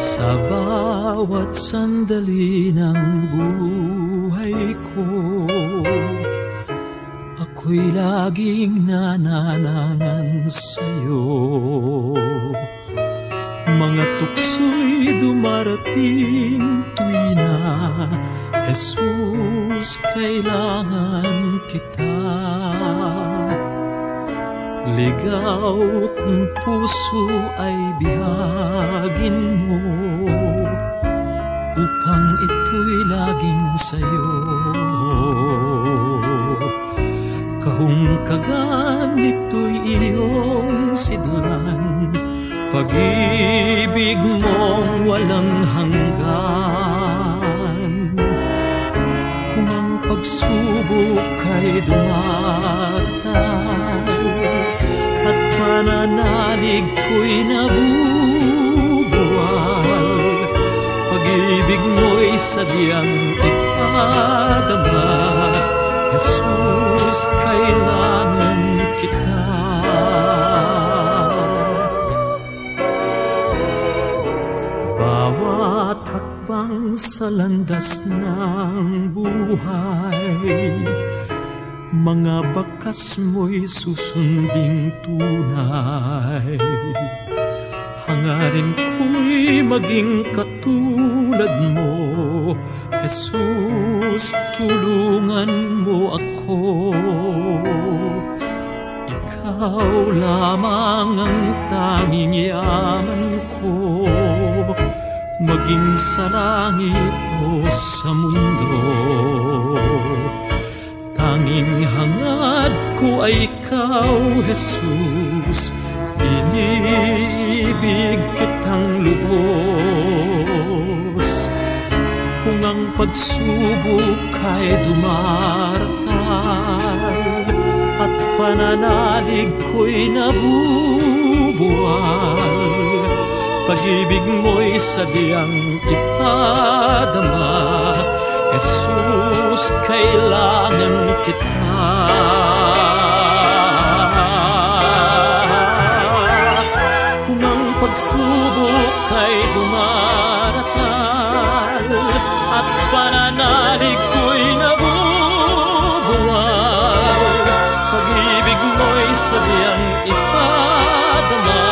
Sa bawat sandali ng buhay ko, ako'y laging nananangan sa'yo. Mga tukso'y dumarating tuwina, Jesus, kailangan kita. Ligaw kong puso ay bihagin mo, upang ito'y laging sa'yo. Kahungkagan ito'y iyong sidlan, pag-ibig mong walang hanggan. Kung ang pagsubok ay dumaratay, at pananalig ko'y nabubuwal, pag-ibig mo'y sadyang ipadama. Jesus, kailangan kita. Bawat hakbang sa landas ng buhay, mga bakas mo'y susunding tunay. Hangarin ko'y maging katulad mo, Jesus, tulungan mo ako. Ikaw lamang ang tanging yaman ko, maging sa langit o sa mundo. Tanging hangad ko ay ikaw, Jesus, iniibig kitang lubos. Kung ang pagsubok ay dumaratal, at pananalig ko'y nabubuwal, pag-ibig mo'y sadyang ipadama. Jesus, kailangan kita. Kung ang pagsubok ay dumaratal, at pananalig ko'y nabubuwal, pag-ibig mo'y sadyang ipadama.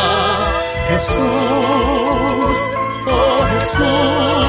Jesus, oh Jesus,